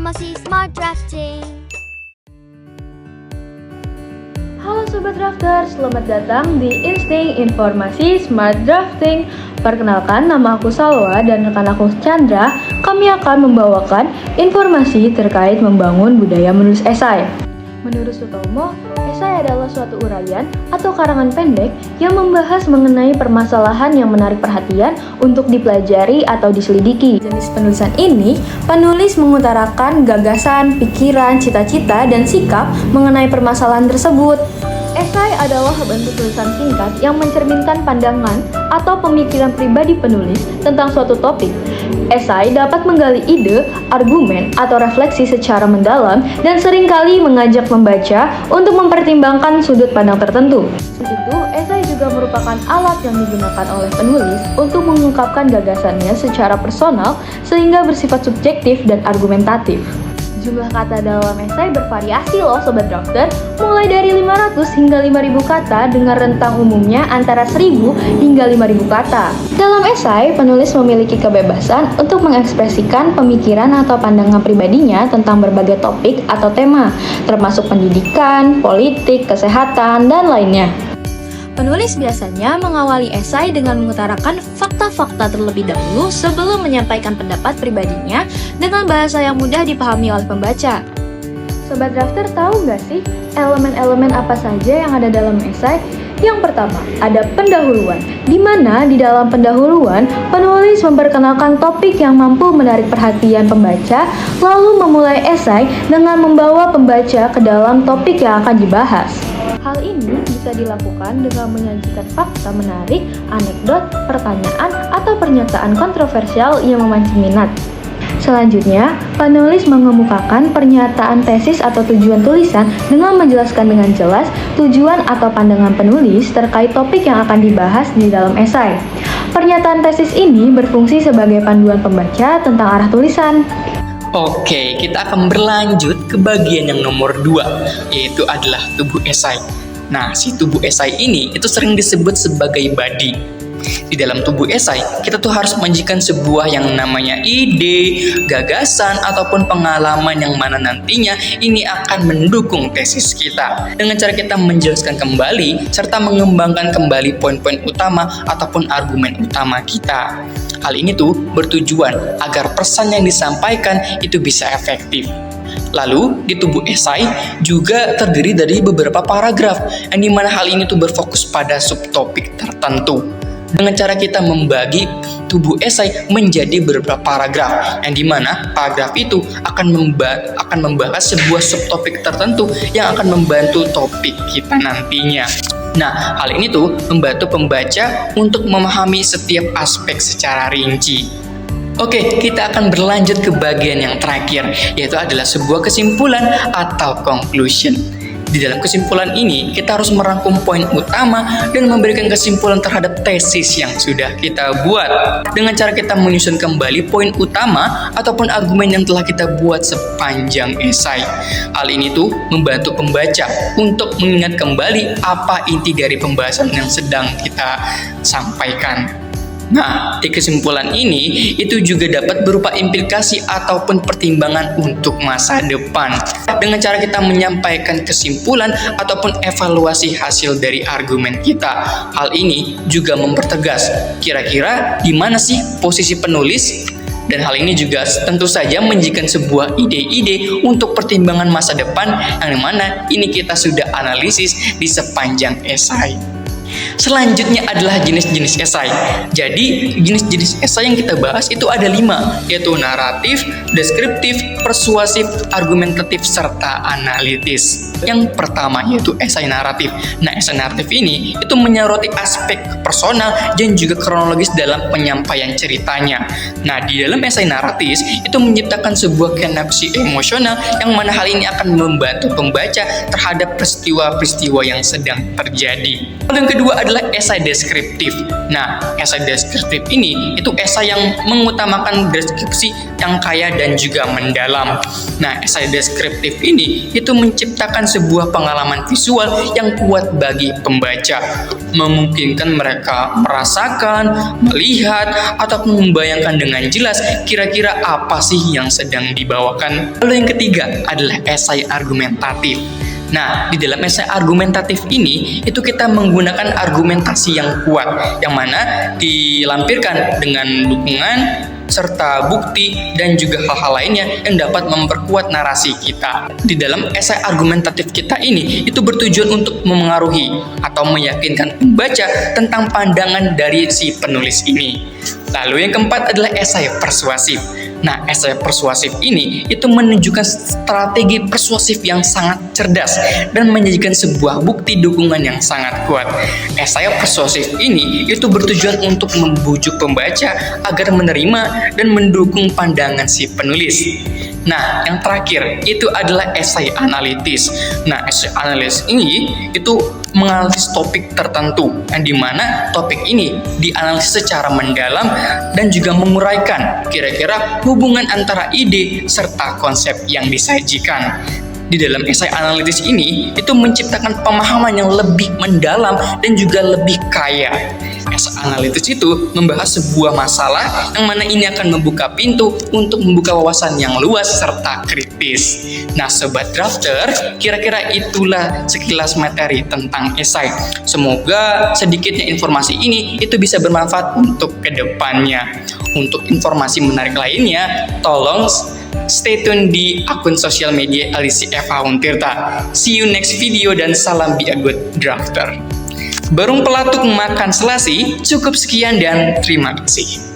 Informasi Smart Drafting. Halo Sobat Drafter, selamat datang di Insting Informasi Smart Drafting. Perkenalkan, nama aku Salwa dan rekan aku Chandra. Kami akan membawakan informasi terkait membangun budaya menulis esai. Menurut Sutomo, esai adalah suatu uraian atau karangan pendek yang membahas mengenai permasalahan yang menarik perhatian untuk dipelajari atau diselidiki. Jenis penulisan ini, penulis mengutarakan gagasan, pikiran, cita-cita, dan sikap mengenai permasalahan tersebut. Esai adalah bentuk tulisan singkat yang mencerminkan pandangan atau pemikiran pribadi penulis tentang suatu topik. Esai dapat menggali ide, argumen, atau refleksi secara mendalam dan seringkali mengajak membaca untuk mempertimbangkan sudut pandang tertentu. Selain itu, esai juga merupakan alat yang digunakan oleh penulis untuk mengungkapkan gagasannya secara personal sehingga bersifat subjektif dan argumentatif. Jumlah kata dalam esai bervariasi loh Sobat Drafter, mulai dari 500 hingga 5000 kata dengan rentang umumnya antara 1000 hingga 5000 kata. Dalam esai, penulis memiliki kebebasan untuk mengekspresikan pemikiran atau pandangan pribadinya tentang berbagai topik atau tema, termasuk pendidikan, politik, kesehatan, dan lainnya. Penulis biasanya mengawali esai dengan mengutarakan fakta-fakta terlebih dahulu sebelum menyampaikan pendapat pribadinya dengan bahasa yang mudah dipahami oleh pembaca. Sobat Drafter, tahu nggak sih elemen-elemen apa saja yang ada dalam esai? Yang pertama, ada pendahuluan, di mana di dalam pendahuluan, penulis memperkenalkan topik yang mampu menarik perhatian pembaca, lalu memulai esai dengan membawa pembaca ke dalam topik yang akan dibahas. Hal ini bisa dilakukan dengan menyajikan fakta menarik, anekdot, pertanyaan, atau pernyataan kontroversial yang memancing minat. Selanjutnya, penulis mengemukakan pernyataan tesis atau tujuan tulisan dengan menjelaskan dengan jelas tujuan atau pandangan penulis terkait topik yang akan dibahas di dalam esai. Pernyataan tesis ini berfungsi sebagai panduan pembaca tentang arah tulisan. Oke, kita akan berlanjut ke bagian yang nomor 2, yaitu adalah tubuh esai. Nah, si tubuh esai ini itu sering disebut sebagai body. Di dalam tubuh esai, kita tuh harus menyajikan sebuah yang namanya ide, gagasan, ataupun pengalaman yang mana nantinya ini akan mendukung tesis kita. Dengan cara kita menjelaskan kembali, serta mengembangkan kembali poin-poin utama ataupun argumen utama kita. Hal ini tuh bertujuan agar pesan yang disampaikan itu bisa efektif. Lalu di tubuh esai juga terdiri dari beberapa paragraf, yang dimana hal ini tuh berfokus pada subtopik tertentu. Dengan cara kita membagi tubuh esai menjadi beberapa paragraf, yang dimana paragraf itu akan membahas sebuah subtopik tertentu yang akan membantu topik kita nantinya. Nah, hal ini tuh membantu pembaca untuk memahami setiap aspek secara rinci. Oke, kita akan berlanjut ke bagian yang terakhir, yaitu adalah sebuah kesimpulan atau conclusion. Di dalam kesimpulan ini, kita harus merangkum poin utama dan memberikan kesimpulan terhadap tesis yang sudah kita buat. Dengan cara kita menyusun kembali poin utama ataupun argumen yang telah kita buat sepanjang esai. Hal ini tuh membantu pembaca untuk mengingat kembali apa inti dari pembahasan yang sedang kita sampaikan. Nah, di kesimpulan ini itu juga dapat berupa implikasi ataupun pertimbangan untuk masa depan. Dengan cara kita menyampaikan kesimpulan ataupun evaluasi hasil dari argumen kita. Hal ini juga mempertegas kira-kira di mana sih posisi penulis. Dan hal ini juga tentu saja menjadikan sebuah ide-ide untuk pertimbangan masa depan yang mana ini kita sudah analisis di sepanjang esai. Selanjutnya adalah jenis-jenis esai. Jadi, jenis-jenis esai yang kita bahas itu ada 5, yaitu naratif, deskriptif, persuasif, argumentatif, serta analitis. Yang pertama yaitu esai naratif. Nah, esai naratif ini itu menyoroti aspek personal dan juga kronologis dalam penyampaian ceritanya. Nah, di dalam esai naratif itu menciptakan sebuah koneksi emosional yang mana hal ini akan membantu pembaca terhadap peristiwa-peristiwa yang sedang terjadi. Yang kedua adalah esai deskriptif. Nah, esai deskriptif ini itu esai yang mengutamakan deskripsi yang kaya dan juga mendalam. Nah, esai deskriptif ini itu menciptakan sebuah pengalaman visual yang kuat bagi pembaca, memungkinkan mereka merasakan, melihat, ataupun membayangkan dengan jelas kira-kira apa sih yang sedang dibawakan. Lalu yang ketiga adalah esai argumentatif. Nah, di dalam esai argumentatif ini, itu kita menggunakan argumentasi yang kuat, yang mana dilampirkan dengan dukungan, serta bukti, dan juga hal-hal lainnya yang dapat memperkuat narasi kita. Di dalam esai argumentatif kita ini, itu bertujuan untuk memengaruhi atau meyakinkan pembaca tentang pandangan dari si penulis ini. Lalu yang keempat adalah esai persuasif. Nah, esai persuasif ini itu menunjukkan strategi persuasif yang sangat cerdas dan menyajikan sebuah bukti dukungan yang sangat kuat. Esai persuasif ini itu bertujuan untuk membujuk pembaca agar menerima dan mendukung pandangan si penulis. Nah, yang terakhir itu adalah esai analitis. Nah, esai analitis ini itu menganalisis topik tertentu, yang dimana topik ini dianalisis secara mendalam dan juga menguraikan kira-kira hubungan antara ide serta konsep yang disajikan. Di dalam esai analitis ini itu menciptakan pemahaman yang lebih mendalam dan juga lebih kaya. Esai analitis itu membahas sebuah masalah yang mana ini akan membuka pintu untuk membuka wawasan yang luas serta kritis. Nah, Sobat Drafter, kira-kira itulah sekilas materi tentang esai. Semoga sedikitnya informasi ini itu bisa bermanfaat untuk kedepannya. Untuk informasi menarik lainnya, tolong stay tune di akun sosial media Elisi Eva Huntirta. See you next video dan salam be a good drafter. Barung pelatuk makan selasi, cukup sekian dan terima kasih.